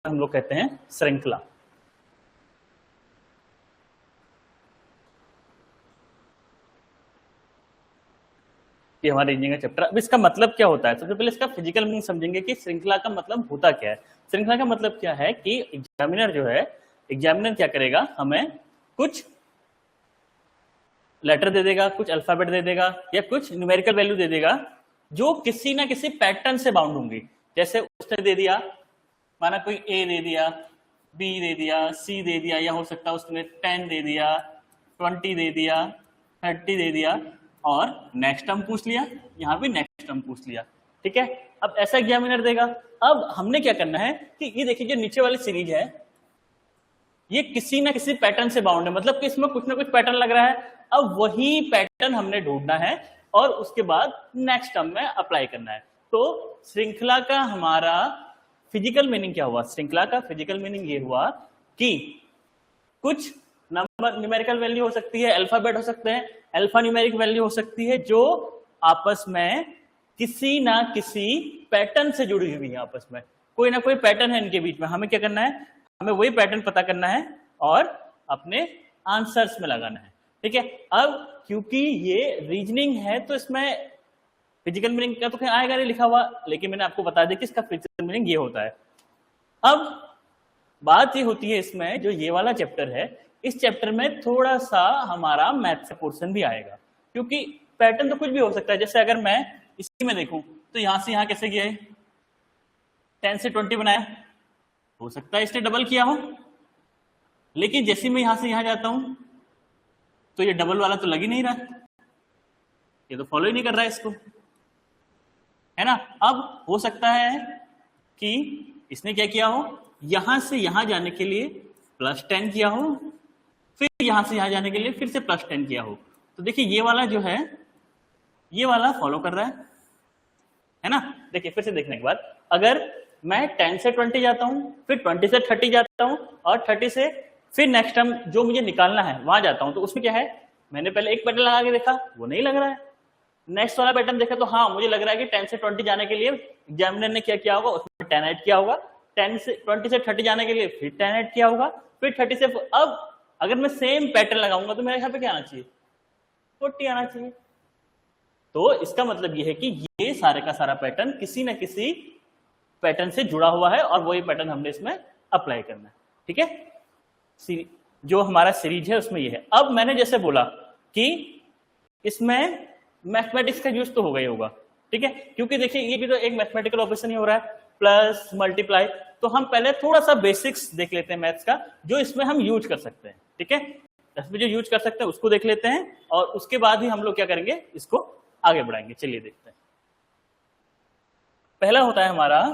हम लोग कहते हैं श्रृंखला। ये हमारे रीजनिंग का चैप्टर। अब इसका मतलब क्या होता है, सबसे पहले इसका फिजिकल मीनिंग समझेंगे कि श्रृंखला का मतलब होता क्या है। श्रृंखला का मतलब क्या है कि एग्जामिनर जो है, एग्जामिनर क्या करेगा, हमें कुछ लेटर दे देगा, कुछ अल्फाबेट दे देगा या कुछ न्यूमेरिकल वैल्यू दे देगा जो किसी ना किसी पैटर्न से बाउंड होंगी। जैसे उसने दे दिया, माना कोई ए दे दिया, बी दे दिया, सी दे दिया, या हो सकता है उसने 10 दे दिया, 20 दे दिया, 30 दे दिया, और नेक्स्ट टर्म पूछ लिया, यहाँ भी नेक्स्ट टर्म पूछ लिया। ठीक है, अब ऐसा एग्जामिनर देगा। अब हमने क्या करना है कि ये देखिए जो नीचे वाली सीरीज है ये किसी ना किसी पैटर्न से बाउंड है, मतलब कि इसमें कुछ ना कुछ पैटर्न लग रहा है। अब वही पैटर्न हमने ढूंढना है और उसके बाद नेक्स्ट टर्म में अप्लाई करना है। तो श्रृंखला का हमारा फिजिकल मीनिंग क्या हुआ, श्रृंखला का फिजिकल मीनिंग ये हुआ कि कुछ नंबर न्यूमेरिकल वैल्यू हो सकती है, अल्फाबेट हो सकते हैं, अल्फा न्यूमेरिक वैल्यू हो सकती है जो आपस में किसी ना किसी पैटर्न से जुड़ी हुई है। आपस में कोई ना कोई पैटर्न है इनके बीच में। हमें क्या करना है, हमें वही पैटर्न पता करना है और अपने आंसर्स में लगाना है। ठीक है, अब क्योंकि ये रीजनिंग है तो इसमें फिजिकल मीनिंग का तो कहीं आएगा नहीं लिखा हुआ, लेकिन मैंने आपको बता दिया कि इसका फिजिकल मीनिंग ये होता है। अब बात ये होती है इसमें, जो ये वाला चैप्टर है, इस चैप्टर में थोड़ा सा हमारा मैथ का पोर्शन भी आएगा, क्योंकि पैटर्न तो कुछ भी हो सकता है। जैसे अगर मैं इसी में देखूं तो यहां से यहां कैसे किया है, 10 से 20 बनाया, हो सकता है इसने डबल किया हो, लेकिन जैसे मैं यहां से यहां जाता हूं तो ये डबल वाला तो लग ही नहीं रहा, ये तो फॉलो ही नहीं कर रहा है इसको, है ना। अब हो सकता है कि इसने क्या किया हो, यहां से यहां जाने के लिए +10 किया हो, फिर यहां से यहां जाने के लिए फिर से +10 किया हो। तो देखिए ये वाला जो है, ये वाला फॉलो कर रहा है ना। देखिए फिर से देखने के बाद अगर मैं 10 से 20 जाता हूं, फिर 20 से 30 जाता हूं, और 30 से फिर नेक्स्ट टर्म जो मुझे निकालना है वहां जाता हूं, तो उसमें क्या है, मैंने पहले एक पैटर्न लगा के देखा, वो नहीं लग रहा है। नेक्स्ट वाला पैटर्न देखा तो हाँ मुझे लग रहा है कि 10 से 20 जाने के लिए एग्जामिनर ने क्या किया होगा, उसमें 10 ऐड किया होगा। 20 से 30 जाने के लिए फिर 10 ऐड किया होगा, फिर 30 से, अब अगर मैं सेम पैटर्न लगाऊंगा तो मेरे यहाँ पे क्या आना चाहिए, 40 आना चाहिए। तो इसका मतलब ये है कि ये सारे का सारा पैटर्न किसी ना किसी पैटर्न से जुड़ा हुआ है और वही पैटर्न हमने इसमें अप्लाई करना है। ठीक है, जो हमारा सीरीज है उसमें ये है। अब मैंने जैसे बोला कि इसमें मैथमेटिक्स का यूज तो हो गई होगा, ठीक है, क्योंकि देखिए ये भी तो एक मैथमेटिकल ऑपरेशन ही हो रहा है, प्लस मल्टीप्लाई। तो हम पहले थोड़ा सा बेसिक्स देख लेते हैं मैथ्स का, जो इसमें हम यूज कर सकते हैं। ठीक है, इसमें जो यूज कर सकते हैं उसको देख लेते हैं, और उसके बाद ही हम लोग क्या करेंगे, इसको आगे बढ़ाएंगे। चलिए देखते हैं। पहला होता है हमारा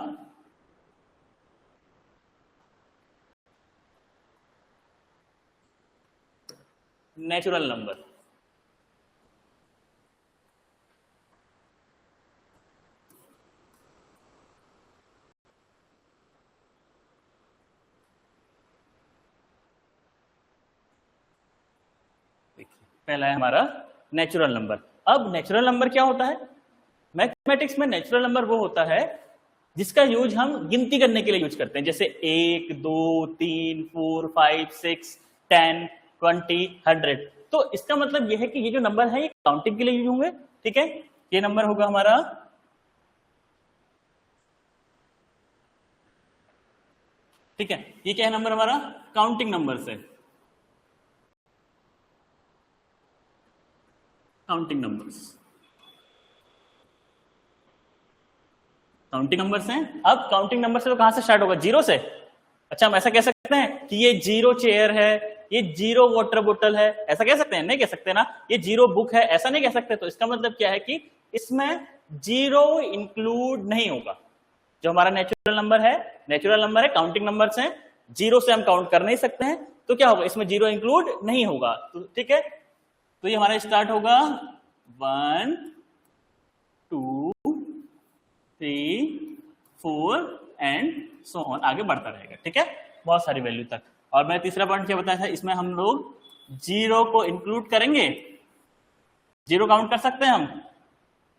नेचुरल नंबर। पहला है हमारा नेचुरल नंबर। अब नेचुरल नंबर क्या होता है, मैथमेटिक्स में नेचुरल नंबर वो होता है जिसका यूज हम गिनती करने के लिए यूज करते हैं, जैसे 1, 2, 3, 4, 5, 6, 10, 20, 100। तो इसका मतलब यह है कि ये जो नंबर है ये काउंटिंग के लिए यूज होंगे। ठीक है, ये नंबर होगा हमारा ठीक है, ये क्या है नंबर हमारा, काउंटिंग नंबर है, काउंटिंग नंबर्स, काउंटिंग नंबर्स हैं। अब काउंटिंग नंबर से तो कहां से स्टार्ट होगा, 0 से। अच्छा, हम ऐसा कह सकते हैं कि ये 0 चेयर है, ये 0 वाटर बोतल है, ऐसा कह सकते हैं, नहीं कह सकते ना। ये 0 बुक है, ऐसा नहीं कह सकते। तो इसका मतलब क्या है कि इसमें 0 इंक्लूड नहीं होगा। जो हमारा नेचुरल नंबर है, काउंटिंग नंबर्स हैं, 0 से हम काउंट कर नहीं सकते हैं, तो क्या होगा, इसमें 0 इंक्लूड नहीं होगा। तो ठीक है, तो ये हमारा स्टार्ट होगा 1, 2, 3, 4 एंड सो ऑन, आगे बढ़ता रहेगा। ठीक है, बहुत सारी वैल्यू तक। और मैं तीसरा पॉइंट क्या बताया था, इसमें हम लोग 0 को इंक्लूड करेंगे। 0 काउंट कर सकते हैं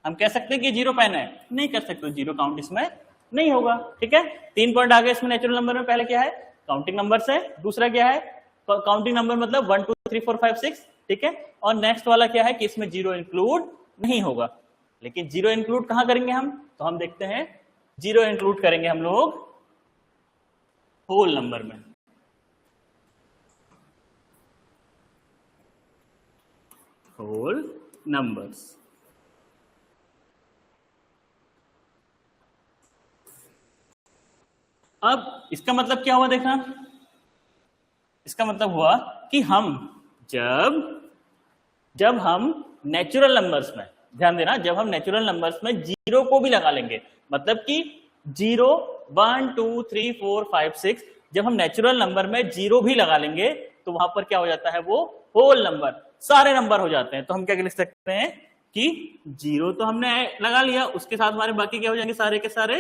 हम कह सकते हैं कि 0 पेन है, नहीं कर सकते 0 काउंट इसमें नहीं होगा। ठीक है, 3 पॉइंट आ गए इसमें नेचुरल नंबर में। पहले क्या है, काउंटिंग नंबर्स है, दूसरा क्या है, काउंटिंग नंबर मतलब 1 2 3 4 5 6। ठीक है, और नेक्स्ट वाला क्या है कि इसमें जीरो इंक्लूड नहीं होगा। लेकिन जीरो इंक्लूड कहां करेंगे हम, तो हम देखते हैं जीरो इंक्लूड करेंगे हम लोग होल नंबर में। होल नंबर्स, अब इसका मतलब क्या हुआ देखना, इसका मतलब हुआ कि हम जब हम नेचुरल नंबर्स में, ध्यान देना, जब हम नेचुरल नंबर्स में जीरो को भी लगा लेंगे, मतलब कि 0 1 2 3 4 5 6, जब हम नेचुरल नंबर में जीरो भी लगा लेंगे तो वहां पर क्या हो जाता है, वो होल नंबर, सारे नंबर हो जाते हैं। तो हम क्या लिख सकते हैं कि जीरो तो हमने लगा लिया, उसके साथ हमारे बाकी क्या हो जाएंगे, सारे के सारे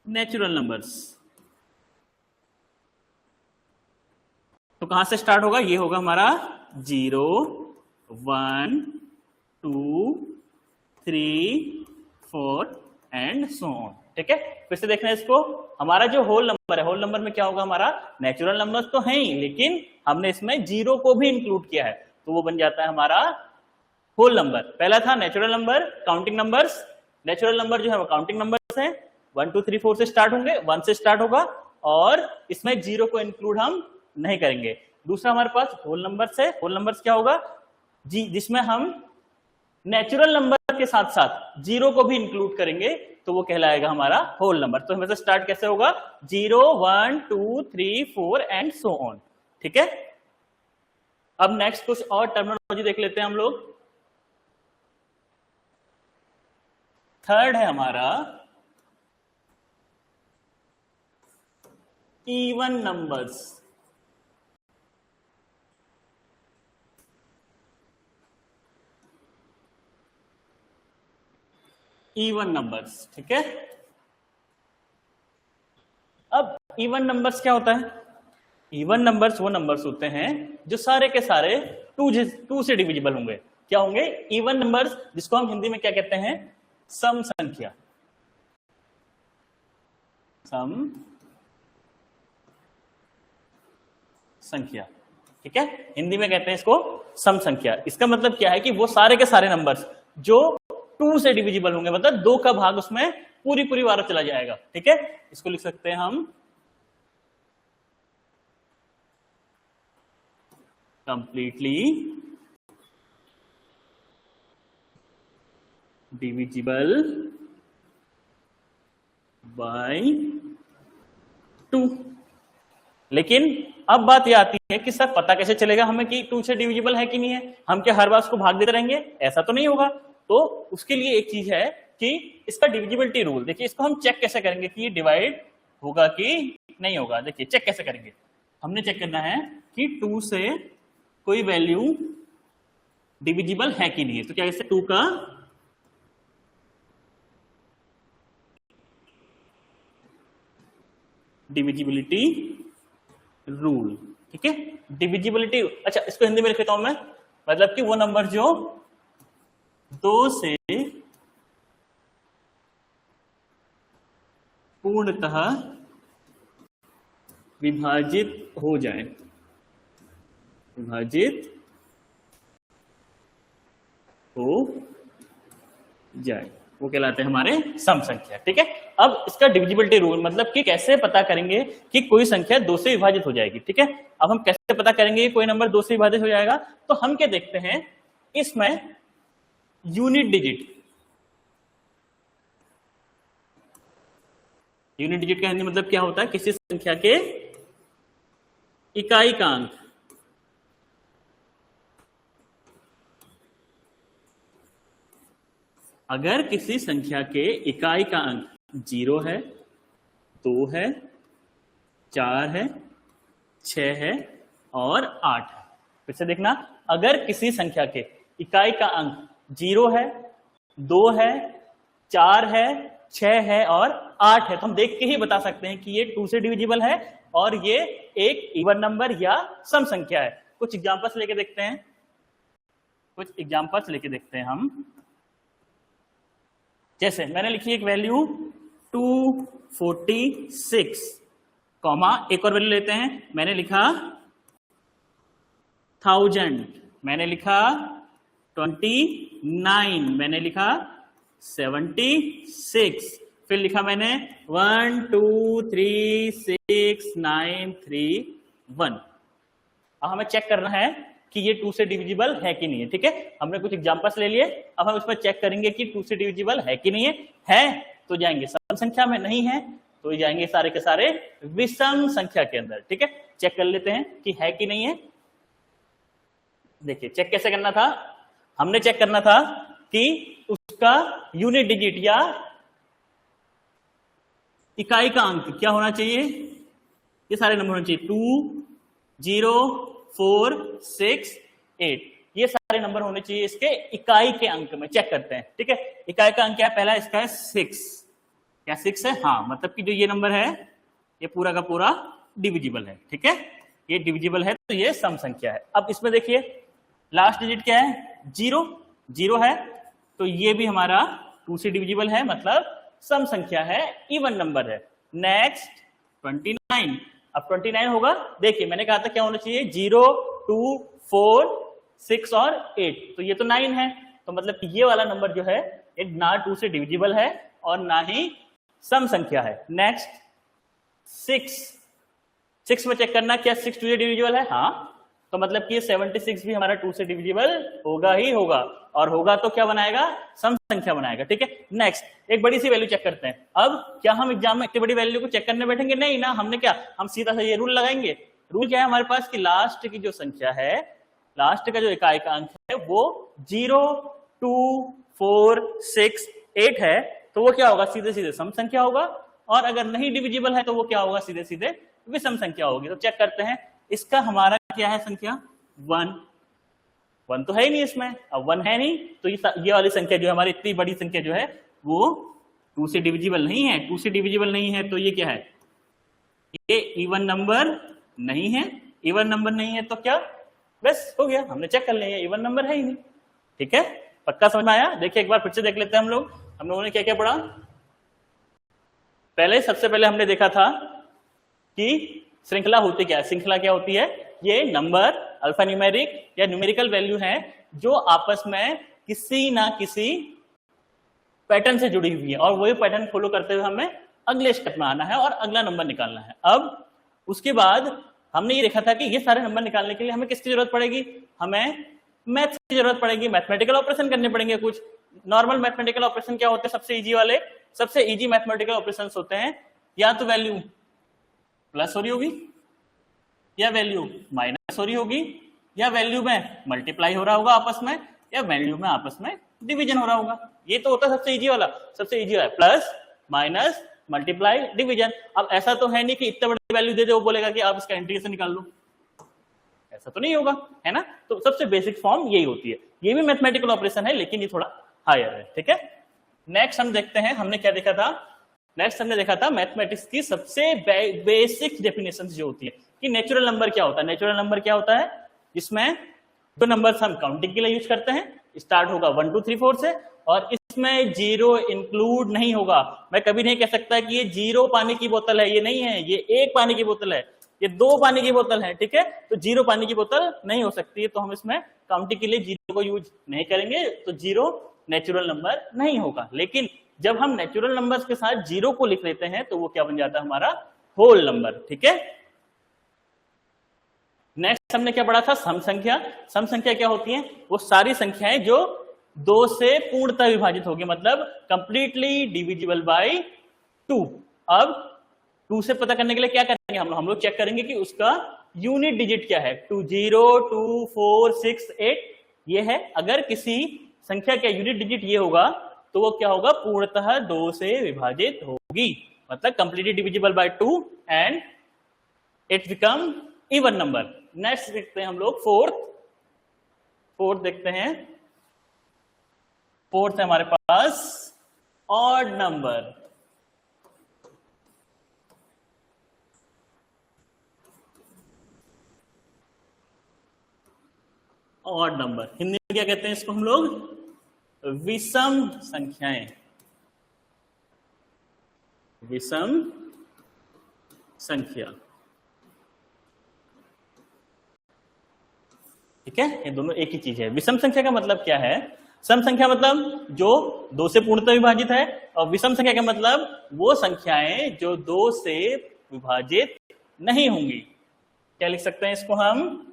नेचुरल नंबर्स। तो कहां से स्टार्ट होगा, ये होगा हमारा 0 1 2 3 4 एंड सो ऑन। ठीक है, फिर से देखना है इसको, हमारा जो होल नंबर है, होल नंबर में क्या होगा, हमारा नेचुरल नंबर्स तो है ही, लेकिन हमने इसमें जीरो को भी इंक्लूड किया है, तो वो बन जाता है हमारा होल नंबर। पहला था natural number, counting numbers, natural number जो है वो काउंटिंग नंबर्स है, 1 2 3 4 से स्टार्ट होंगे, 1 से स्टार्ट होगा, और इसमें जीरो को इंक्लूड हम नहीं करेंगे। दूसरा हमारे पास होल नंबर्स है, होल नंबर्स क्या होगा जी, जिसमें हम नेचुरल नंबर के साथ साथ जीरो को भी इंक्लूड करेंगे, तो वो कहलाएगा हमारा होल नंबर। तो हमें स्टार्ट कैसे होगा, 0 1 2 3 4 एंड सो ऑन। ठीक है, अब नेक्स्ट कुछ और टर्मिनोलॉजी देख लेते हैं हम लोग। थर्ड है हमारा इवन नंबर्स। इवन नंबर्स, ठीक है, अब इवन नंबर्स क्या होता है, इवन नंबर्स वो नंबर्स होते हैं जो सारे के सारे टू से डिविजिबल होंगे। क्या होंगे, इवन नंबर्स, जिसको हम हिंदी में क्या कहते हैं, सम संख्या। सम संख्या, ठीक है, हिंदी में कहते हैं इसको सम संख्या। इसका मतलब क्या है कि वो सारे के सारे नंबर्स जो 2 से डिविजिबल होंगे, मतलब 2 का भाग उसमें पूरी बार चला जाएगा। ठीक है, इसको लिख सकते हैं हम कंप्लीटली डिविजिबल बाय 2। लेकिन अब बात यह आती है कि सर पता कैसे चलेगा हमें कि 2 से डिविजिबल है कि नहीं है, हम क्या हर बार उसको भाग देते रहेंगे, ऐसा तो नहीं होगा। तो उसके लिए एक चीज है कि इसका डिविजिबिलिटी रूल, देखिए इसको हम चेक कैसे करेंगे कि ये डिवाइड होगा कि नहीं होगा। देखिए चेक कैसे करेंगे, हमने चेक करना है कि 2 से कोई वैल्यू डिविजिबल है कि नहीं है। तो क्या इससे 2 का डिविजिबिलिटी रूल, ठीक है, डिविजिबिलिटी, अच्छा इसको हिंदी में लिख लेता हूं मैं, मतलब कि वो नंबर जो 2 से पूर्णतः विभाजित हो जाए, विभाजित हो जाए, वो कहलाते हैं हमारे सम संख्या। ठीक है, अब इसका डिविजिबिलिटी रूल मतलब कि कैसे पता करेंगे कि कोई संख्या 2 से विभाजित हो जाएगी। ठीक है, अब हम कैसे पता करेंगे कि कोई नंबर 2 से विभाजित हो जाएगा, तो हम क्या देखते हैं, इसमें यूनिट डिजिट, यूनिट डिजिट का हिंदी मतलब क्या होता है, किसी संख्या के इकाई का अंक। अगर किसी संख्या के इकाई का अंक 0 है, 2 है, 4 है, 6 है और 8 है। फिर से देखना, अगर किसी संख्या के इकाई का अंक 0 है, 2 है, 4 है, 6 है और 8 है, तो हम देख के ही बता सकते हैं कि ये 2 से डिविजिबल है और ये एक इवन नंबर या सम संख्या है। कुछ एग्जांपल्स लेके देखते हैं, कुछ एग्जांपल्स लेके देखते हैं हम। जैसे मैंने लिखी एक वैल्यू 246, कॉमा एक और वैल्यू लेते हैं, मैंने लिखा 1000, मैंने लिखा 29, मैंने लिखा 76, फिर लिखा मैंने 1 2 3 6 9 3 1। अब हमें चेक करना है कि ये 2 से डिविजिबल है कि नहीं है। ठीक है, हमने कुछ एग्जांपल्स ले लिए, अब हम उसमें चेक करेंगे कि 2 से डिविजिबल है कि नहीं है। तो जाएंगे सम संख्या में, नहीं है तो जाएंगे सारे के सारे विषम संख्या के अंदर। ठीक है, चेक कर लेते हैं कि है कि नहीं है। देखिए चेक कैसे करना था, हमने चेक करना था कि उसका यूनिट डिजिट या इकाई का अंक क्या होना चाहिए, ये सारे नंबर होने चाहिए 2 0 4 6 8, ये सारे नंबर होने चाहिए इसके इकाई के अंक में। चेक करते हैं। ठीक है, इकाई का अंक क्या है, पहला इसका है 6, क्या 6 है, हाँ, मतलब कि जो ये नंबर है ये पूरा का पूरा डिविजिबल है। ठीक है, ये डिविजिबल है तो ये सम संख्या है। अब इसमें देखिए लास्ट डिजिट क्या है, 0, 0 है तो ये भी हमारा 2 से डिविजिबल है, मतलब सम संख्या है, इवन नंबर है। नेक्स्ट 29, अब 29 होगा, देखिए मैंने कहा था क्या होना चाहिए, 0 2 4 6 और 8, तो ये तो 9 है, तो मतलब कि ये वाला नंबर जो है ये ना 2 से डिविजिबल है और ना ही सम संख्या है। नेक्स्ट 6 में चेक करना क्या 6 2 से डिविजिबल है, हाँ, तो मतलब कि 76 भी हमारा 2 से डिविजिबल होगा ही होगा, और होगा तो क्या बनाएगा, सम संख्या बनाएगा। ठीक है, नेक्स्ट एक बड़ी सी वैल्यू चेक करते हैं। अब क्या हम एग्जाम में इतनी बड़ी वैल्यू को चेक करने बैठेंगे, नहीं ना, हमने क्या, हम सीधा सा ये रूल लगाएंगे। रूल क्या है हमारे पास कि लास्ट की जो संख्या है, लास्ट का जो इकाई का अंक है वो 0 2 4 6 8 है, तो वो क्या होगा, सीधे सीधे सम संख्या होगा, और अगर नहीं डिविजिबल है तो वो क्या होगा, सीधे सीधे विषम संख्या होगी। तो चेक करते हैं, इसका हमारा क्या है संख्या, 1 तो है ही नहीं इसमें, अब 1 है नहीं तो ये वाली संख्या जो है हमारी इतनी बड़ी संख्या जो है वो 2 से डिविजिबल नहीं है। 2 से डिविजिबल नहीं है तो ये क्या है, ये इवन नंबर नहीं है। इवन नंबर नहीं है तो क्या, बस हो गया, हमने चेक कर लिया इवन नंबर है ही नहीं। ठीक है, पक्का समझ में आया। देखिए एक बार फिर से देख लेते हैं हम लोगों ने क्या क्या पढ़ा। सबसे पहले हमने देखा था कि श्रृंखला होती क्या है, श्रृंखला क्या होती है, ये नंबर अल्फा न्यूमेरिक या न्यूमेरिकल वैल्यू हैं जो आपस में किसी ना किसी पैटर्न से जुड़ी हुई है, और वही पैटर्न फॉलो करते हुए हमें अगले स्टेप में आना है और अगला नंबर निकालना है। अब उसके बाद हमने ये देखा था कि ये सारे नंबर निकालने के लिए हमें किसकी जरूरत पड़ेगी, हमें मैथ्स की जरूरत पड़ेगी, मैथमेटिकल ऑपरेशन करने पड़ेंगे। कुछ नॉर्मल मैथमेटिकल ऑपरेशन क्या होते हैं, सबसे इजी वाले, सबसे इजी मैथमेटिकल ऑपरेशंस होते हैं, या तो वैल्यू प्लस हो रही होगी, या वैल्यू माइनस हो रही होगी, या वैल्यू में मल्टीप्लाई हो रहा होगा आपस में, या वैल्यू में आपस में डिवीजन हो रहा होगा। ये तो होता है सबसे इजी वाला, सबसे इजी वाला प्लस माइनस मल्टीप्लाई डिवीजन। अब ऐसा तो है नहीं कि इतने बड़ी वैल्यू दे दे वो बोलेगा कि आप इसका इंटीग्रेशन निकाल लो, ऐसा तो नहीं होगा, है ना। तो सबसे बेसिक फॉर्म यही होती है। ये भी मैथमेटिकल ऑपरेशन है लेकिन ये थोड़ा हायर है। ठीक है, नेक्स्ट हम देखते हैं, हमने क्या देखा था, नेक्स्ट हमने देखा था मैथमेटिक्स की सबसे बेसिक डेफिनेशन जो होती है कि नेचुरल नंबर क्या होता है। नेचुरल नंबर क्या होता है, जिसमें जो नंबर्स हम काउंटिंग के लिए यूज करते हैं, स्टार्ट होगा 1 2 3 4 से, और इसमें 0 इंक्लूड नहीं होगा। मैं कभी नहीं कह सकता कि ये 0 पानी की बोतल है, ये नहीं है, ये 1 पानी की बोतल है, ये 2 पानी की बोतल है। ठीक है, तो 0 पानी की बोतल नहीं हो सकती है, तो हम इसमें काउंटिंग के लिए 0 को यूज नहीं करेंगे, तो 0 नेचुरल नंबर नहीं होगा। लेकिन जब हम नेचुरल नंबर्स के साथ 0 को लिख लेते हैं तो वो क्या बन जाता है, हमारा होल नंबर। ठीक है, नेक्स्ट हमने क्या पढ़ा था, सम संख्या। सम संख्या क्या होती है, वो सारी संख्याएं जो 2 से पूर्णतः विभाजित होगी, मतलब कंप्लीटली डिविजिबल बाय 2। अब 2 से पता करने के लिए क्या करेंगे, हम लोग चेक करेंगे कि उसका यूनिट डिजिट क्या है। 2 0 2 4 6 8 ये है। अगर किसी संख्या का यूनिट डिजिट ये होगा तो वो क्या होगा, पूर्णतः 2 से विभाजित होगी, मतलब completely divisible by 2 and it become even number. Next देखते हैं हम लोग फोर्थ देखते हैं। फोर्थ है हमारे पास odd number. Odd number Hindi में क्या कहते हैं इसको हम लोग, विषम संख्याएं। विषम संख्या। ठीक है, ये दोनों एक ही चीज है। विषम संख्या का मतलब क्या है? सम संख्या मतलब जो 2 से पूर्णतः विभाजित है, और विषम संख्या का मतलब वो संख्याएं जो 2 से विभाजित नहीं होंगी। क्या लिख सकते हैं इसको हम?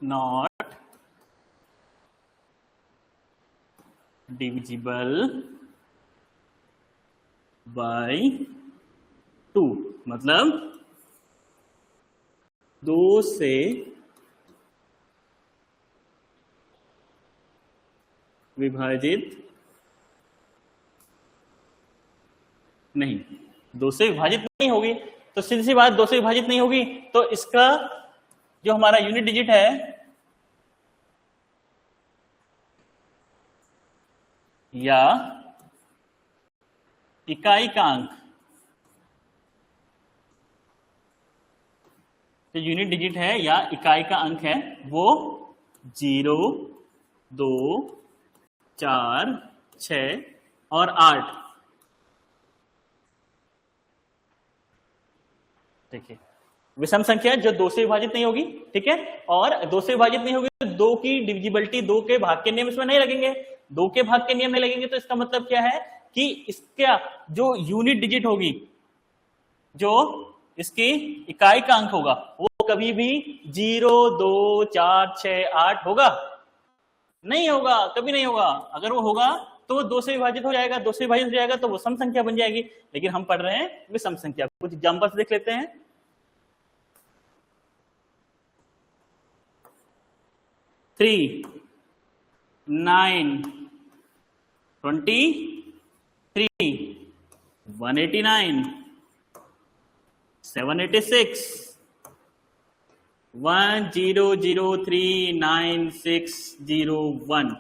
नॉट डिविजिबल बाय 2, मतलब 2 से विभाजित नहीं, 2 से विभाजित नहीं होगी। तो सीधी सी बात, 2 से विभाजित नहीं होगी तो इसका जो हमारा यूनिट डिजिट है या इकाई का अंक, जो यूनिट डिजिट है या इकाई का अंक है वो 0, 2, 4, 6 और 8। देखिए, विषम संख्या जो 2 से विभाजित नहीं होगी, ठीक है, और 2 से विभाजित नहीं होगी तो 2 की डिविजिबिलिटी, 2 के भाग के नियम इसमें नहीं लगेंगे। 2 के भाग के नियम नहीं लगेंगे तो इसका मतलब क्या है कि इसका जो यूनिट डिजिट होगी, जो इसकी इकाई का अंक होगा, वो कभी भी 0, 2, 4, 6, 8 होगा? नहीं होगा, कभी नहीं होगा। अगर वो होगा तो वो 2 से विभाजित हो जाएगा, 2 से विभाजित हो जाएगा तो वो सम संख्या बन जाएगी। लेकिन हम पढ़ रहे हैं विषम संख्या। कुछ एग्जांपल्स देख लेते हैं। 3, 9, 23, 189, 786, 10039601।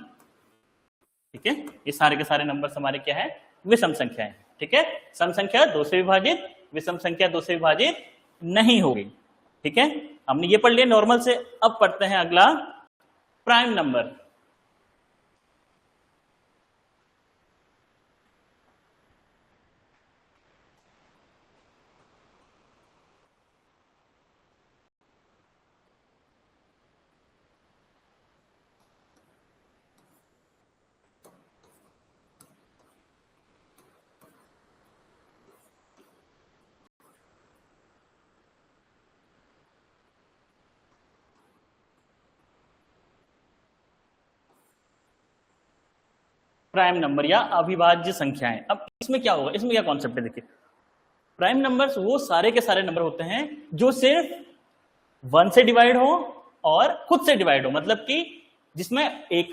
ठीक है, ये सारे के सारे नंबर हमारे क्या है? विषम संख्या है। ठीक है, सम संख्या 2 से विभाजित, विषम संख्या 2 से विभाजित नहीं होगी। ठीक है, हमने ये पढ़ लिया नॉर्मल से। अब पढ़ते हैं अगला, प्राइम नंबर। प्राइम नंबर या अविभाज्य संख्याएं। अब इसमें क्या होगा? इसमें क्या कॉन्सेप्ट है? देखिए, प्राइम नंबर्स वो सारे के सारे नंबर होते हैं जो सिर्फ 1 से डिवाइड हो और खुद से डिवाइड हो, मतलब कि जिसमें एक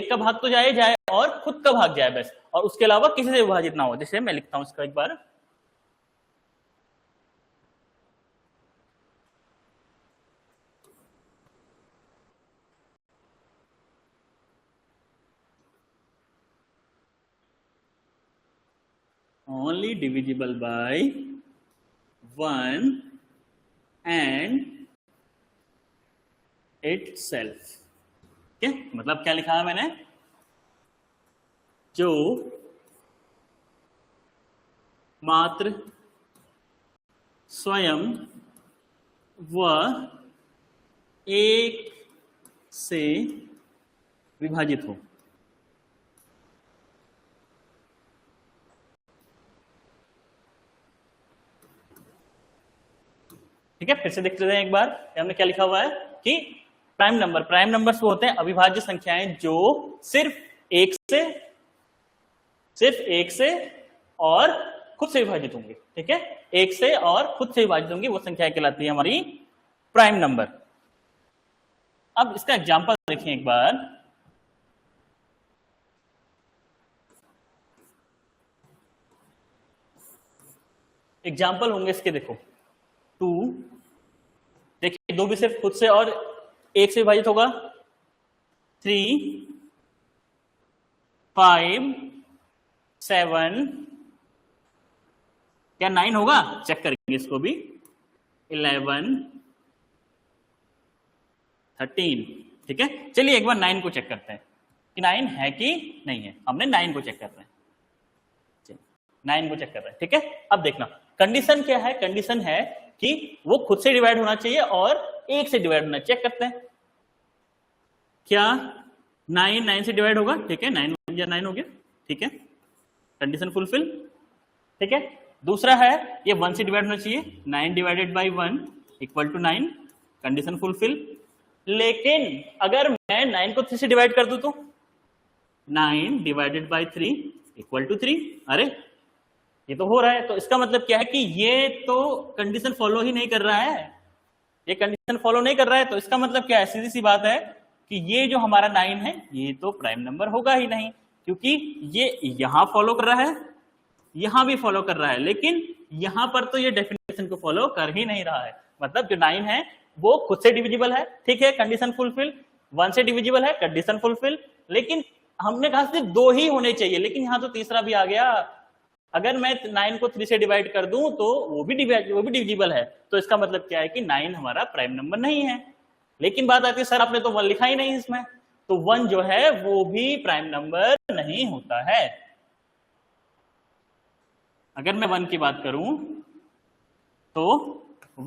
का भाग तो जाए और खुद का भाग जाए बस, और उसके अलावा किसी से विभाजित ना हो। जैसे मैं लिखता हूं इसका एक बार, only divisible by 1 and itself। ठीक है, मतलब क्या लिखा है मैंने? जो मात्र स्वयं व एक से विभाजित हो। ठीक है, फिर से देख लेते हैं एक बार हमने क्या लिखा हुआ है कि प्राइम नंबर्स वो होते हैं अविभाज्य संख्याएं जो सिर्फ एक से और खुद से विभाजित होंगे। ठीक है, एक से और खुद से विभाजित होंगी, वो संख्याएं कहलाती है हमारी प्राइम नंबर। अब इसका एग्जांपल देखें एक बार। एग्जाम्पल होंगे इसके, देखो 2, देखिए 2 भी सिर्फ खुद से और एक से विभाजित होगा। 3, 5, 7, क्या 9 होगा? चेक करेंगे इसको भी। 11, 13, ठीक है, चलिए एक बार 9 को चेक करते हैं कि 9 है कि नहीं है। हमने 9 को चेक कर रहे हैं, 9 को चेक कर रहे हैं, ठीक है। अब देखना कंडीशन क्या है, कंडीशन है कि वो खुद से डिवाइड होना चाहिए और 1 से डिवाइड होना। चेक करते हैं क्या 9 से डिवाइड होगा, ठीक है, 9 हो गया, ठीक है, कंडीशन फुलफिल, ठीक है। दूसरा है ये 1 से डिवाइड होना चाहिए, 9 divided by 1 equal to 9, condition fulfil. लेकिन अगर मैं 9 को 3 से डिवाइड कर दूं तो 9 डिवाइडेड बाई 3 इक्वल टू 3, अरे ये तो हो रहा है। तो इसका मतलब क्या है कि ये तो कंडीशन फॉलो ही नहीं कर रहा है, ये कंडीशन फॉलो नहीं कर रहा है। तो इसका मतलब क्या है, सीधी सी बात है कि ये जो हमारा 9 है ये तो प्राइम नंबर होगा ही नहीं, क्योंकि ये यहां फॉलो कर रहा है, यहां भी फॉलो कर रहा है, लेकिन यहां पर तो ये डेफिनेशन को फॉलो कर ही नहीं रहा है। मतलब जो 9 है वो खुद से डिविजिबल है, ठीक है, कंडीशन फुलफिल। 1 से डिविजिबल है, कंडीशन फुलफिल। लेकिन हमने कहा सिर्फ 2 ही होने चाहिए, लेकिन यहां तो तीसरा भी आ गया। अगर मैं 9 को 3 से डिवाइड कर दूं तो वो भी डिविजिबल है। तो इसका मतलब क्या है कि 9 हमारा प्राइम नंबर नहीं है। लेकिन बात आती है सर आपने तो 1 लिखा ही नहीं इसमें, तो 1 जो है वो भी प्राइम नंबर नहीं होता है। अगर मैं 1 की बात करूं तो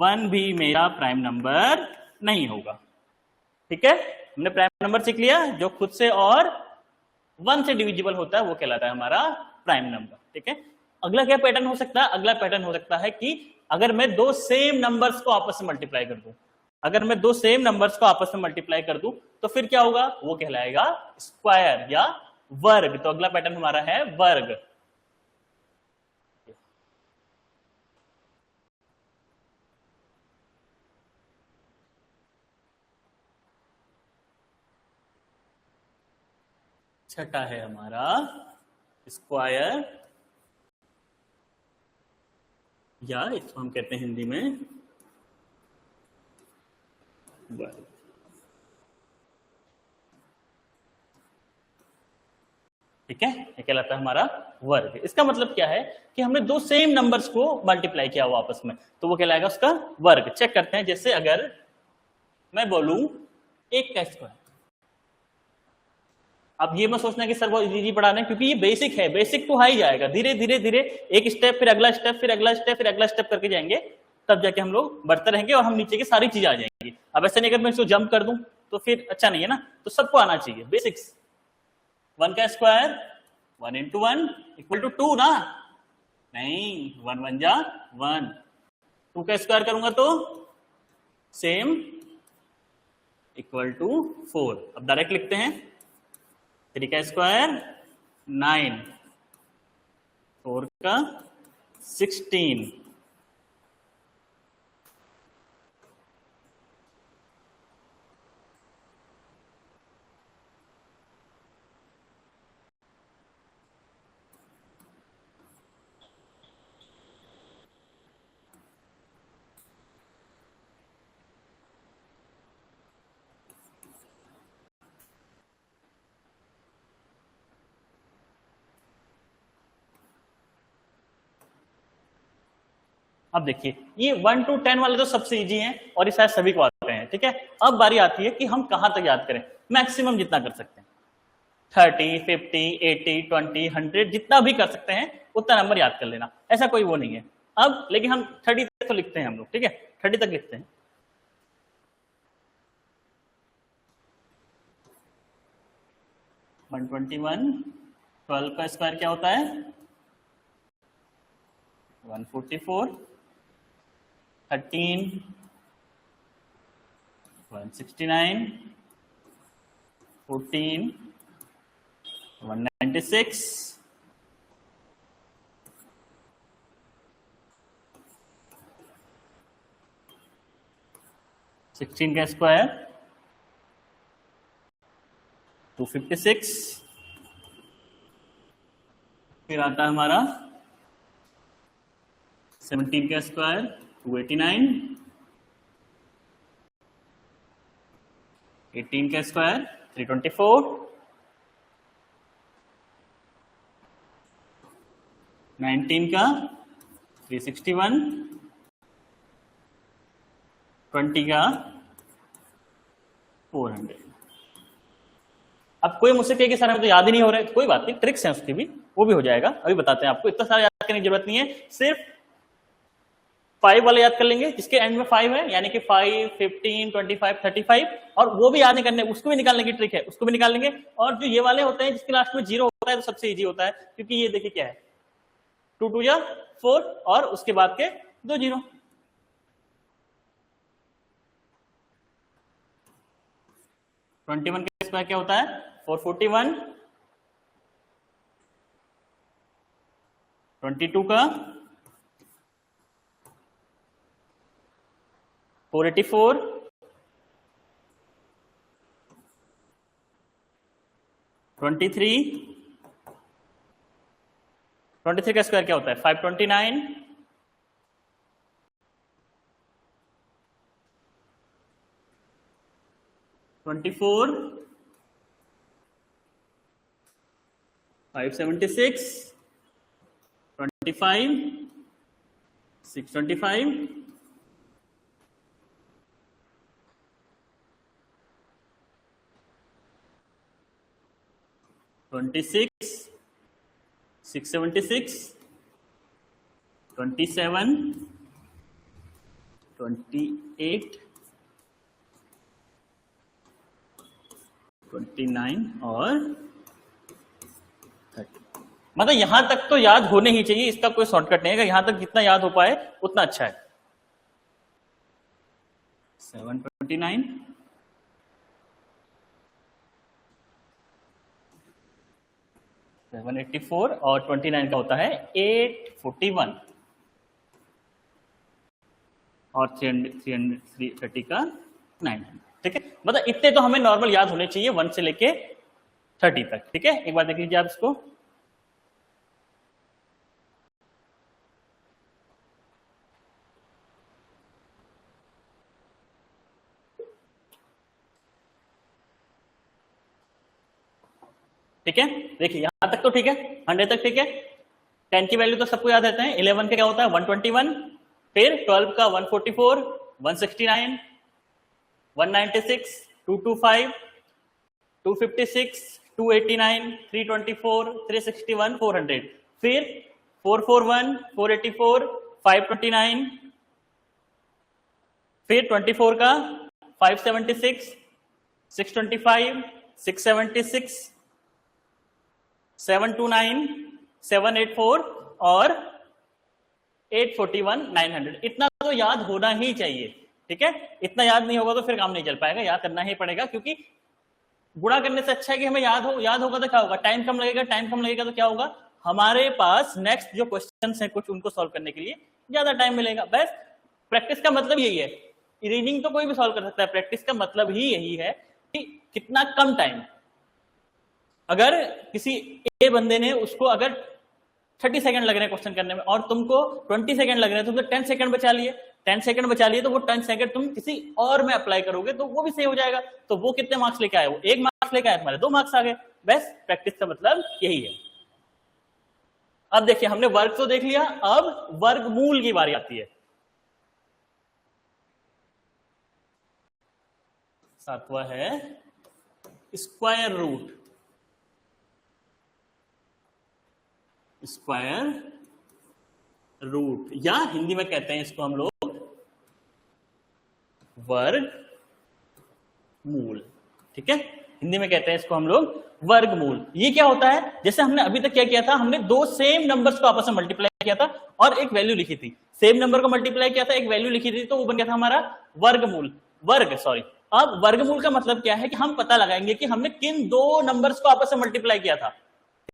1 भी मेरा प्राइम नंबर नहीं होगा, ठीक है। हमने प्राइम नंबर सीख लिया, जो खुद से और 1 से डिविजिबल होता है वो कहलाता है हमारा प्राइम नंबर, ठीक है। अगला क्या पैटर्न हो सकता है, अगला पैटर्न हो सकता है कि अगर मैं 2 सेम नंबर्स को आपस में मल्टीप्लाई कर दूं, अगर मैं 2 सेम नंबर्स को आपस में मल्टीप्लाई कर दूं तो फिर क्या होगा, वो कहलाएगा स्क्वायर या वर्ग। तो अगला पैटर्न हमारा है वर्ग। छठा है हमारा स्क्वायर, या इसको हम कहते हैं हिंदी में वर्ग, ठीक है, ये कहलाता है हमारा वर्ग। इसका मतलब क्या है कि हमने 2 सेम नंबर्स को मल्टीप्लाई किया हुआ आपस में, तो वो कहलाएगा उसका वर्ग। चेक करते हैं, जैसे अगर मैं बोलूं 1 का स्क्वायर, अब ये मत सोचना कि सर वो इजी पढ़ा रहे हैं, क्योंकि ये बेसिक है, बेसिक टू हाई जाएगा, धीरे धीरे धीरे एक स्टेप फिर अगला स्टेप फिर अगला स्टेप फिर अगला स्टेप करके जाएंगे, तब जाके हम लोग बढ़ते रहेंगे और हम नीचे की सारी चीजें आ जाएंगी। अब ऐसे नहीं अगर मैं इसको जंप कर दूं तो फिर अच्छा नहीं है ना, तो सबको आना चाहिए बेसिक्स। 1 का स्क्वायर 1 इंटू 1 इक्वल टू 2 ना, नहीं 1 1 जा 1। 2 का स्क्वायर करूंगा तो सेम इक्वल टू 4। अब डायरेक्ट लिखते हैं, 3 का स्क्वायर 9, 4 का 16, अब देखिए ये 1 to 10 वाले तो सबसे इजी हैं और ये शायद सभी को आते हैं, ठीक है। अब बारी आती है कि हम कहां तक याद करें, मैक्सिमम जितना कर सकते हैं, 30, 50, 80, 20, 100 जितना भी कर सकते हैं उतना नंबर याद कर लेना, ऐसा कोई वो नहीं है। अब लेकिन हम 30 तक तो लिखते हैं हम लोग, ठीक है, 30 तक लिखते हैं। वन 12 का स्क्वायर क्या होता है 144, 13, 169, 14, 196, 16 का स्क्वायर 256, फिर आता है हमारा 17 का स्क्वायर 289, 18 का स्क्वायर 324, 19 का 361, 20 का 400। अब कोई मुझसे कहे कि सर हमें तो याद ही नहीं हो रहा है, तो कोई बात नहीं, ट्रिक्स हैं उसकी भी, वो भी हो जाएगा, अभी बताते हैं आपको। इतना सारा याद करने की जरूरत नहीं है, सिर्फ 5 वाला याद कर लेंगे जिसके एंड में 5 है, यानी कि 5, 15, 25, 35, और वो भी याद नहीं करने, उसको भी निकालने की ट्रिक है, उसको भी निकाल लेंगे। और जो ये वाले होते हैं जिसके लास्ट में 0 होता है तो सबसे इजी होता है, क्योंकि ये देखिए क्या है, 2 2 या 4 और उसके बाद के 2 0। ट्वेंटी वन का स्क्वायर क्या होता है, 441, 22 का 484, 23, 23 का स्क्वायर क्या होता है, 529, 24, 576, 25, 625, 26, 676, 27, 28, 29 और 30। मतलब यहां तक तो याद होने ही चाहिए, इसका कोई शॉर्टकट नहीं है, यहां तक जितना याद हो पाए उतना अच्छा है। 729, 784 और 29 का होता है 841 और 330 का 900। ठीक है, मतलब इतने तो हमें नॉर्मल याद होने चाहिए 1 से लेके 30 तक। ठीक है, एक बार देख लीजिए आप इसको, ठीक है, देखिए यहां तक तो ठीक है, 100 तक ठीक है। 10 की वैल्यू तो सबको याद रहते हैं, 11 का क्या होता है 121, फिर 12 का 144, 169, 196, 225, 256, 289, 324, 361, 400, फिर 441, 484, 529, फिर 24 का 576, 625, 676, 729, 784 और 841, 900। इतना तो याद होना ही चाहिए। ठीक है, इतना याद नहीं होगा तो फिर काम नहीं चल पाएगा, याद करना ही पड़ेगा, क्योंकि गुणा करने से अच्छा है कि हमें याद हो, याद होगा तो क्या होगा, टाइम कम लगेगा, टाइम कम लगेगा तो क्या होगा, हमारे पास नेक्स्ट जो क्वेश्चंस हैं कुछ उनको सॉल्व करने के लिए ज्यादा टाइम मिलेगा। बस प्रैक्टिस का मतलब यही है, रीडिंग तो कोई भी सॉल्व कर सकता है, प्रैक्टिस का मतलब ही यही है कि कितना कम टाइम, अगर किसी ए बंदे ने उसको अगर 30 सेकंड लग रहे हैं क्वेश्चन करने में और तुमको 20 सेकंड लग रहे हैं, तुमने 10 सेकंड बचा लिए, 10 सेकंड बचा लिए, तो वो 10 सेकंड तुम किसी और में अप्लाई करोगे तो वो भी सही हो जाएगा। तो वो कितने मार्क्स लेके आए, वो 1 मार्क्स लेके आए, तुम्हारे 2 मार्क्स आ गए। बस प्रैक्टिस का मतलब यही है। अब देखिए हमने वर्ग तो देख लिया, अब वर्गमूल की बारी आती है। सातवां है स्क्वायर रूट। स्क्वायर रूट या हिंदी में कहते हैं इसको हम लोग वर्गमूल। ठीक है, हिंदी में कहते हैं इसको हम लोग वर्गमूल। ये क्या होता है, जैसे हमने अभी तक क्या किया था, हमने 2 सेम नंबर्स को आपस में मल्टीप्लाई किया था और एक वैल्यू लिखी थी, सेम नंबर को मल्टीप्लाई किया था, एक वैल्यू लिखी थी, तो वो बन गया था हमारा वर्गमूल, अब वर्गमूल का मतलब क्या है कि हम पता लगाएंगे कि हमने किन 2 नंबर्स को आपस में मल्टीप्लाई किया था।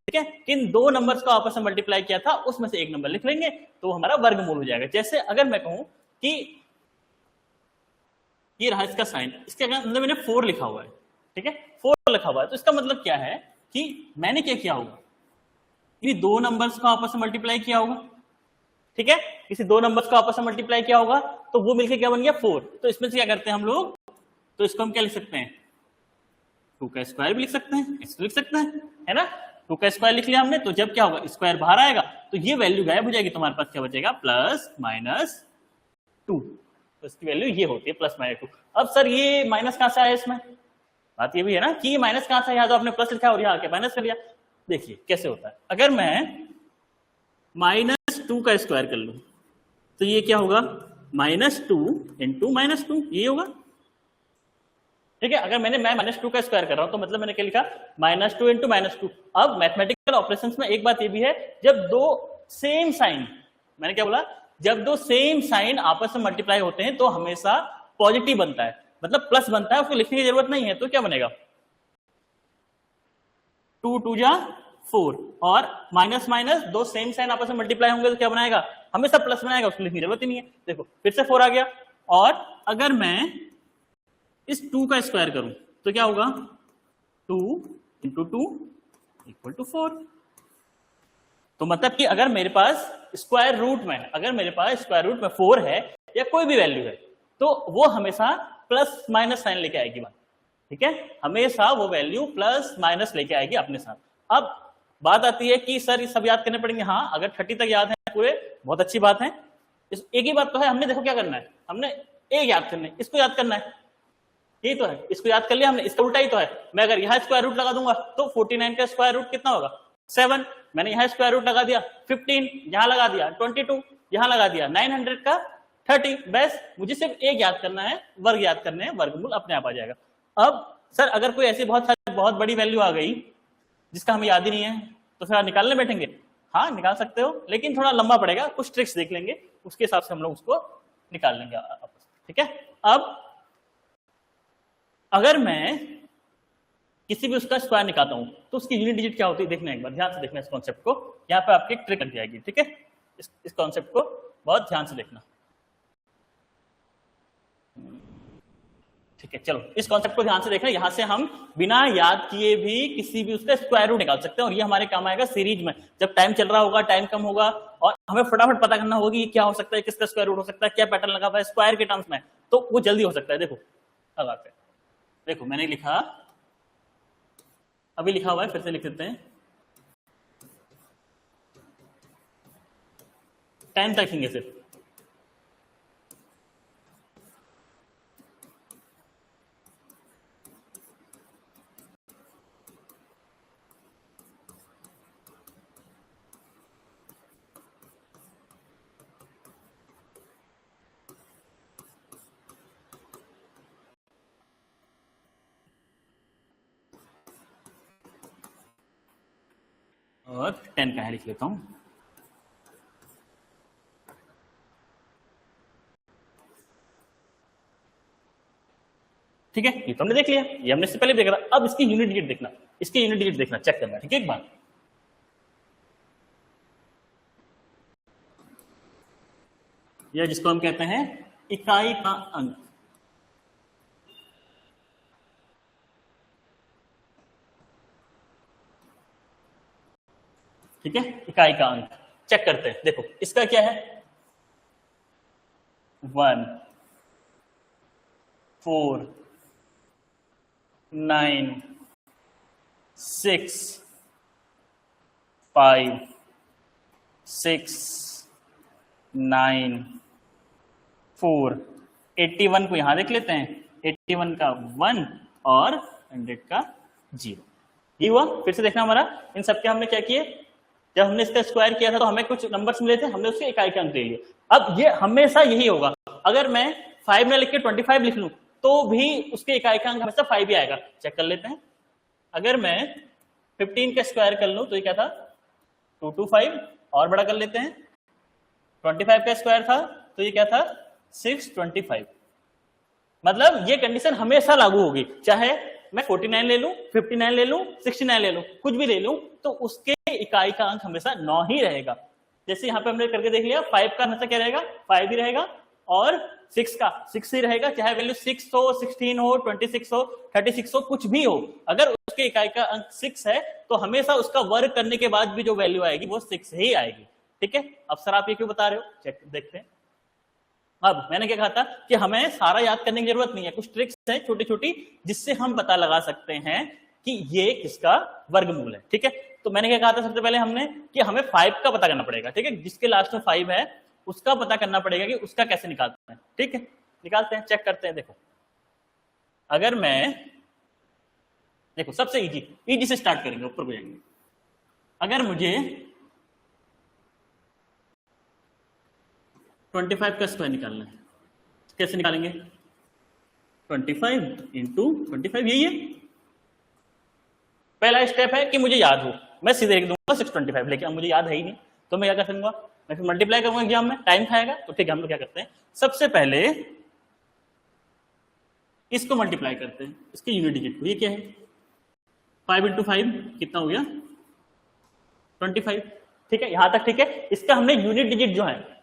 ठीक है, किन 2 नंबर्स को आपस में मल्टीप्लाई किया था उसमें से एक नंबर लिख लेंगे तो हमारा वर्गमूल हो जाएगा। जैसे अगर मैं कहूं कि ये रहा इसका साइन, इसके अंदर मैंने 4 लिखा हुआ है, ठीक है, 4 लिखा हुआ है, तो इसका मतलब क्या है कि मैंने क्या किया होगा, ये 2 नंबर्स को आपस में मल्टीप्लाई किया होगा। ठीक है, किसी 2 नंबर्स को आपस में मल्टीप्लाई किया होगा तो वो मिलकर क्या बन गया 4। तो इसमें से क्या करते हैं हम लोग, तो इसको हम क्या लिख सकते हैं, 2 का स्क्वायर भी लिख सकते हैं, इसको लिख सकते हैं, है ना। 2 का स्क्वायर लिख लिया हमने, तो जब क्या होगा, स्क्वायर बाहर आएगा तो ये वैल्यू गायब हो जाएगी, तुम्हारे पास क्या बचेगा, प्लस माइनस 2। तो इसकी वैल्यू ये होती है प्लस माइनस 2। अब सर ये माइनस कहां से आया इसमें, बात ये भी है ना कि माइनस कहां था, यहाँ तो आपने प्लस लिखा और यहाँ आके माइनस कर लिया। देखिए कैसे होता है, अगर मैं -2 का स्क्वायर कर लूं तो ये क्या होगा, -2 इंटू -2 ये होगा, ठीक है। अगर मैं -2 का स्क्वायर कर रहा हूं तो मतलब मैंने क्या लिखा, -2 इंटू -2। अब मैथमेटिकल ऑपरेशंस में एक बात ये भी है, जब दो सेम साइन, मैंने क्या बोला, जब दो सेम साइन आपस में मल्टीप्लाई होते हैं तो हमेशा पॉजिटिव बनता है, मतलब प्लस बनता है, उसको लिखने की जरूरत नहीं है। तो क्या बनेगा, 2 2 जा 4, और माइनस माइनस दो सेम साइन आपस में मल्टीप्लाई होंगे तो क्या बनाएगा, हमेशा प्लस बनाएगा, उसको लिखने की जरूरत ही नहीं है। देखो फिर से 4 आ गया, और अगर मैं इस 2 का स्क्वायर करूं तो क्या होगा, 2 इंटू 2 इक्वल टू 4। तो मतलब कि अगर मेरे पास स्क्वायर रूट में, अगर मेरे पास स्क्वायर रूट में 4 है या कोई भी वैल्यू है तो वो हमेशा प्लस माइनस साइन लेके आएगी बात, ठीक है, हमेशा वो वैल्यू प्लस माइनस लेके आएगी अपने साथ। अब बात आती है कि सर ये सब याद करने पड़ेंगे, हाँ अगर 30 तक याद है पूरे बहुत अच्छी बात है। एक ही बात तो है, हमने देखो क्या करना है, हमने एक याद करना है, इसको याद करना है, यही तो है, इसको याद कर लिया हमने, इसका उल्टा ही तो है। मैं अगर यहाँ स्क्वायर रूट लगा दूंगा तो 49 का स्क्वायर रूट कितना होगा, 7। मैंने यहाँ स्क्वायर रूट लगा दिया 15, यहाँ लगा दिया 22, यहाँ लगा दिया 900 का 30। बस मुझे सिर्फ एक याद करना है, वर्ग याद करने हैं, वर्गमूल अपने आप आ जाएगा। अब सर अगर कोई ऐसी बहुत बड़ी वैल्यू आ गई जिसका हमें याद ही नहीं है तो फिर आप निकालने बैठेंगे, हाँ निकाल सकते हो, लेकिन थोड़ा लंबा पड़ेगा, कुछ ट्रिक्स देख लेंगे, उसके हिसाब से हम लोग उसको निकाल लेंगे आपस, ठीक है। अब अगर मैं किसी भी उसका स्क्वायर निकालता हूं तो उसकी यूनिट डिजिट क्या होती है, देखना एक बार ध्यान से देखना इस कॉन्सेप्ट को, यहाँ पे आपकी ट्रिक लग जाएगी, ठीक है। इस कॉन्सेप्ट को बहुत ध्यान से देखना, ठीक है। चलो इस कॉन्सेप्ट को ध्यान से देखना, यहां से हम बिना याद किए भी किसी भी उसका स्क्वायर रूट निकाल सकते हैं, और ये हमारे काम आएगा सीरीज में, जब टाइम चल रहा होगा, टाइम कम होगा और हमें फटाफट पता करना होगा कि क्या हो सकता है, किसका स्क्वायर रूट हो सकता है, क्या पैटर्न लगा हुआ है स्क्वायर के टर्म्स में, तो वो जल्दी हो सकता है। देखो अब आते हैं, देखो मैंने लिखा, अभी लिखा हुआ है, फिर से लिख देते हैं, 10 तक लिखेंगे सिर्फ, और 10 का है लिख लेता हूं, ठीक है। ये तो हमने देख लिया, ये हमने इससे पहले देखा था। अब इसकी यूनिट डिजिट देखना, इसकी यूनिट डिजिट देखना, चेक करना, ठीक है। एक बार यह जिसको हम कहते हैं इकाई का अंक, ठीक है, इकाई का अंक चेक करते हैं। देखो इसका क्या है, 1 4 9 6 5 6 9 4, 81 को यहां देख लेते हैं, 81 का 1 और 100 का 0, ये हुआ। फिर से देखना हमारा, इन सबके हमने क्या किए, जब हमने इसका स्क्वायर किया था तो हमें कुछ नंबर्स मिले थे, हमने उसके इकाई के अंक ले लिए। अब ये हमेशा यही होगा, अगर मैं 5 में लिख के 25 लिख लूं तो भी उसके इकाई का अंक हमेशा 5 ही आएगा। चेक कर लेते हैं, अगर मैं 15 का स्क्वायर कर लूं तो ये क्या था, 225, और बड़ा कर लेते हैं, 25 का स्क्वायर था तो ये क्या था, 625। मतलब ये कंडीशन हमेशा लागू होगी, चाहे मैं 49 ले लूं, 59 ले लूं, 69 ले लूं, कुछ भी ले लूं, तो उसके इकाई का अंक हमेशा 9 ही रहेगा। जैसे यहाँ पे हमने करके देख लिया, 5 का हमेशा क्या रहेगा, 5 ही रहेगा, और 6 का 6 ही रहेगा, चाहे वैल्यू 6 हो, 16 हो, 26 हो, 36 हो, कुछ भी हो, अगर उसके इकाई का अंक 6 है तो हमेशा उसका वर्ग करने के बाद भी जो वैल्यू आएगी वो 6 ही आएगी, ठीक है। अब सर आप ये क्यों बता रहे हो, चेक देखते हैं। अब मैंने क्या कहा था कि हमें सारा याद करने की जरूरत नहीं है, कुछ ट्रिक्स हैं छोटी छोटी जिससे हम पता लगा सकते हैं कि ये किसका वर्गमूल है, ठीक है। तो मैंने क्या कहा था, सबसे पहले हमने कि हमें 5 का पता करना पड़ेगा, ठीक है, जिसके लास्ट में 5 है उसका पता करना पड़ेगा कि उसका कैसे निकालते हैं, ठीक है। निकालते हैं, चेक करते हैं। देखो अगर मैं देखो सबसे इजी से स्टार्ट करेंगे, ऊपर को जाएंगे। अगर मुझे 25 का स्क्वायर निकालना है, कैसे निकालेंगे? 25 इंटू 25, यही है पहला स्टेप है कि मुझे याद हो। मैं सीधे लिख दूंगा 625, लेकिन अब मुझे याद है ही नहीं, तो मैं क्या कर सकूंगा? मैं फिर मल्टीप्लाई करूंगा एग्जाम में, टाइम खाएगा। तो ठीक है, हम लोग क्या करते हैं, सबसे पहले इसको मल्टीप्लाई करते हैं, इसके यूनिट डिजिट को। ये क्या है? 5 इंटू 5 कितना हो गया? 25। ठीक है, यहां तक ठीक है। इसका हमने यूनिट डिजिट जो है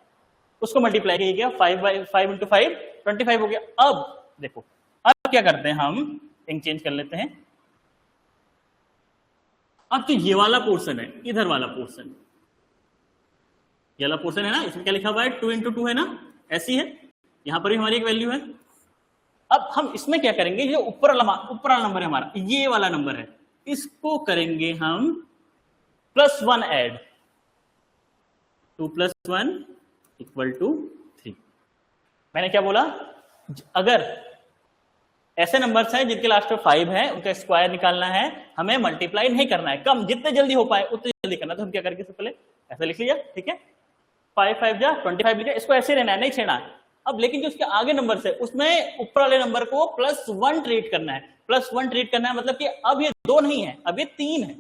उसको मल्टीप्लाई किया, 5 इंटू 5 25 हो गया। अब देखो, अब क्या करते हैं, हम इंक चेंज कर लेते हैं। अब तो ये वाला पोर्शन है, इधर वाला पोर्शन, ये वाला पोर्शन है ना, इसमें क्या लिखा हुआ है? 2 इंटू 2 है ना, ऐसी है। यहां पर भी हमारी एक वैल्यू है। अब हम इसमें क्या करेंगे, ये ऊपर वाला नंबर है हमारा, ये वाला नंबर है, इसको करेंगे हम +1 ऐड। 2 + 1 = 3। मैंने क्या बोला? अगर ऐसे नंबर्स हैं जिनके लास्ट में 5 है, उनका स्क्वायर निकालना है, हमें मल्टीप्लाई नहीं करना है, कम जितने जल्दी हो पाए उतने जल्दी करना। तो हम क्या करेंगे, सबसे पहले ऐसे लिख लिया, ठीक है, 5 5 जा 25 लिखा, इसको ऐसे रहना है, नहीं छेड़ना है। अब लेकिन जो उसके आगे नंबर है उसमें ऊपर वाले नंबर को +1 ट्रीट करना है। +1 ट्रीट करना है मतलब कि अब ये 2 नहीं है, अब ये 3 है।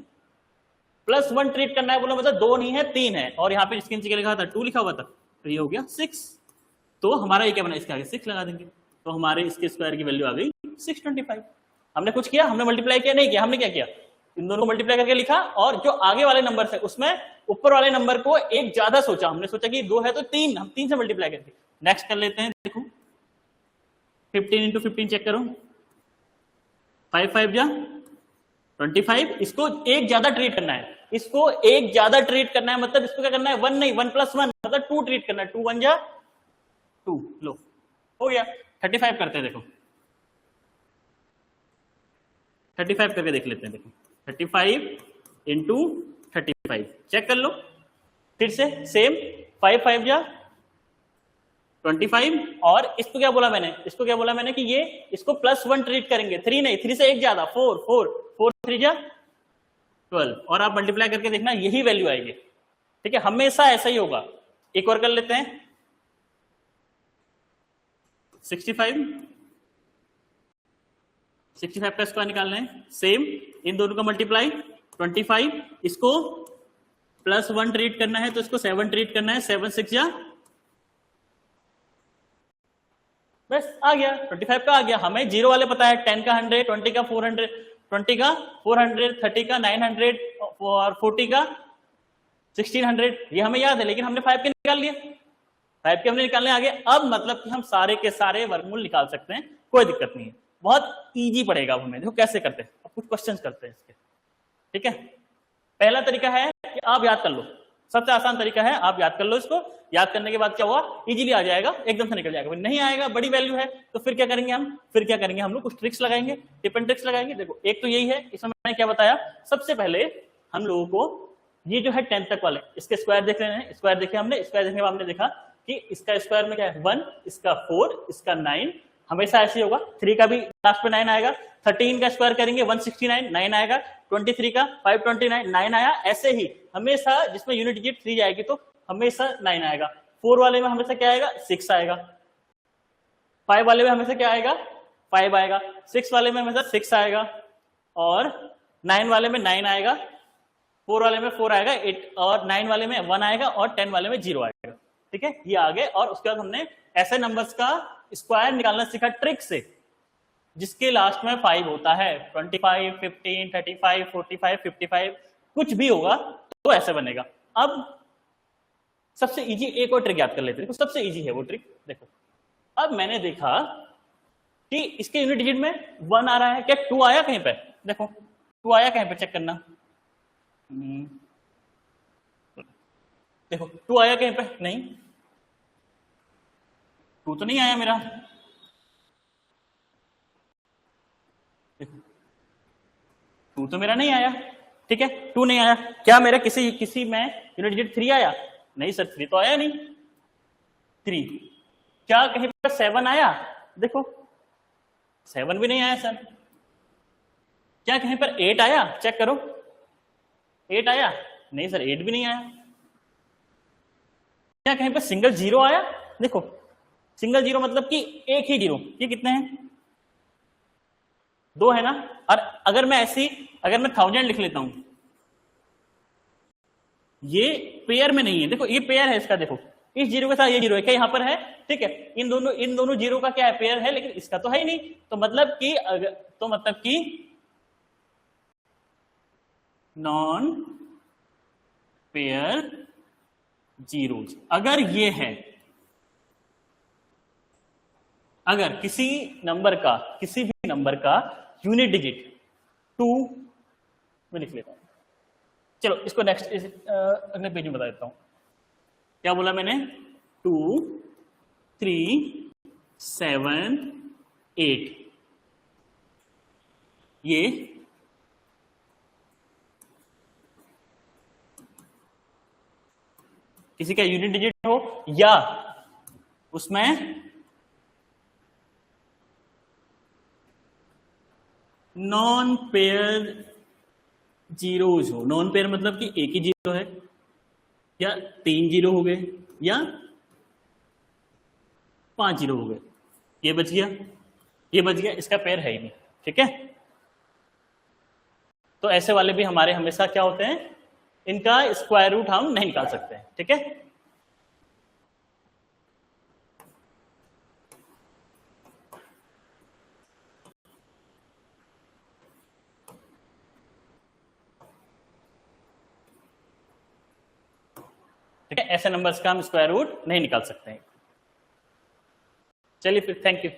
+1 ट्रीट करना है बोला मतलब 2 नहीं है, 3 है। और यहाँ पे इसके नीचे लिखा था 2 लिखा हुआ था, तो ये हो गया 6। तो हमारा ये क्या बना, इसके आगे 6 लगा देंगे, तो हमारे इसके स्क्वायर की वैल्यू आ गई 625। हमने कुछ किया, हमने मल्टीप्लाई किया नहीं किया, हमने क्या किया, इन दोनों को मल्टीप्लाई करके लिखा, और जो आगे वाले नंबर है उसमें ऊपर वाले नंबर को एक ज्यादा सोचा। हमने सोचा कि 2 है तो 3, हम 3 से मल्टीप्लाई करके नेक्स्ट कर लेते हैं। देखो 15 इंटू 15 चेक करो, 5 5 जा 25। इसको एक ज्यादा ट्रीट करना है, इसको एक ज्यादा ट्रीट करना है, मतलब इसको क्या करना है, 1 नहीं, 1 + 1 मतलब 2 ट्रीट करना है। 2 1 जा 2, लो हो गया। 35 करते हैं, देखो 35 करके देख लेते हैं। देखो 35 इंटू 35 चेक कर लो फिर से, सेम 5 5 जा 25। और इसको क्या बोला मैंने, इसको क्या बोला मैंने कि ये इसको +1 ट्रीट करेंगे, 3 नहीं, 3 से एक ज्यादा, 4 4 4 3 जा 12। और आप मल्टीप्लाई करके देखना, यही वैल्यू आएगी। ठीक है, हमेशा ऐसा ही होगा। एक और कर लेते हैं, 65 का स्क्वायर निकालना है, सेम इन दोनों का मल्टीप्लाई 25। इसको +1 ट्रीट करना है, तो इसको 7 ट्रीट करना है, 7 6 जा, बस आ गया 25 का आ गया। हमें जीरो वाले पता है, 10 का 100, 20 का 400, 20 का 400, 30 का 900 और 40 का 1600, ये हमें याद है। लेकिन हमने 5 के निकाल लिए, 5 के हमने निकालने आगे। अब मतलब कि हम सारे के सारे वर्गमूल निकाल सकते हैं, कोई दिक्कत नहीं है, बहुत इजी पड़ेगा। अब हमें देखो कैसे करते हैं, अब कुछ क्वेश्चंस करते हैं इसके। ठीक है, पहला तरीका है कि आप याद कर लो, सबसे आसान तरीका है, आप याद कर लो। इसको याद करने के बाद क्या हुआ, इजीली आ जाएगा, एकदम से निकल जाएगा। नहीं आएगा, बड़ी वैल्यू है, तो फिर क्या करेंगे हम, हम लोग कुछ ट्रिक्स लगाएंगे, टिप एंड ट्रिक्स लगाएंगे। देखो एक तो यही है, इसमें मैंने क्या बताया, सबसे पहले हम लोगों को ये जो है 10 तक वाले इसके स्क्वायर देख लेना है। स्क्वायर देखे हमने, स्क्वायर देखने के बाद हमने देखा कि इसका स्क्वायर में क्या है 1, इसका 4, इसका 9, हमेशा ऐसे होगा। 3 का भी लास्ट में 9 आएगा। 13 का स्क्वायर करेंगे 169, 9 आएगा। 23 का 529, 9 आया। ऐसे ही हमेशा जिसमें यूनिट डिजिट 3 आएगी तो हमेशा 9 आएगा। 4 वाले में हमेशा क्या आएगा, 6 आएगा। 5 वाले में हमेशा क्या आएगा, 5 आएगा। 6 वाले में हमेशा 6 आएगा, और 9 वाले में 9 आएगा। 4 वाले में 4 आएगा, 8 और 9 वाले में 1 आएगा, और 10 वाले में 0 आएगा। ठीक है, ये आ गए। और उसके बाद हमने ऐसे नंबर्स का स्क्वायर निकालना सीखा ट्रिक से, जिसके लास्ट में 5 होता है। 25, 15, 35, 45, 55 कुछ भी होगा तो ऐसे बनेगा। अब सबसे इजी एक और ट्रिक याद कर लेते हैं। देखो सबसे इजी है वो ट्रिक। देखो अब मैंने देखा कि इसके यूनिट डिजिट में 1 आ रहा है, क्या 2 आया कहीं पे? देखो 2 आया कहीं पे, चेक करना। देखो 2 आया कहीं पे? नहीं, 2 तो नहीं आया मेरा। देखो 2 तो मेरा नहीं आया। ठीक है, 2 नहीं आया। क्या मेरा किसी में यूनिट डिजिट 3 आया? नहीं सर, 3 तो आया नहीं। 3 क्या कहीं पर 7 आया? देखो 7 भी नहीं आया सर। क्या कहीं पर 8 आया? चेक करो, 8 आया? नहीं सर, 8 भी नहीं आया। क्या कहीं पर सिंगल जीरो आया? देखो, सिंगल जीरो मतलब कि एक ही जीरो। ये कितने हैं? 2 है ना। और अगर मैं ऐसी, अगर मैं 1000 लिख लेता हूं, ये पेयर में नहीं है। देखो ये पेयर है इसका, देखो इस जीरो के साथ ये जीरो है, क्या यहां पर है? ठीक है, इन दोनों जीरो का क्या है? पेयर है, लेकिन इसका तो है ही नहीं। तो मतलब कि नॉन पेयर जीरोज। अगर ये है, अगर किसी भी नंबर का यूनिट डिजिट 2, मैं लिख लेता हूं, चलो इसको नेक्स्ट अगले पेज में बता देता हूं। क्या बोला मैंने? 2, 3, 7, 8, ये किसी का यूनिट डिजिट हो या उसमें नॉन पेयर जीरोज हो। नॉन पेयर मतलब कि एक ही जीरो है, या 3 जीरो हो गए, या 5 जीरो हो गए। ये बच गया, ये बच गया, इसका पेयर है ही नहीं। ठीक है, तो ऐसे वाले भी हमारे हमेशा क्या होते हैं, इनका स्क्वायर रूट हम नहीं निकाल सकते हैं। ठीक है, ठीक है, ऐसे नंबर्स का हम स्क्वायर रूट नहीं निकाल सकते हैं। चलिए फिर, थैंक यू।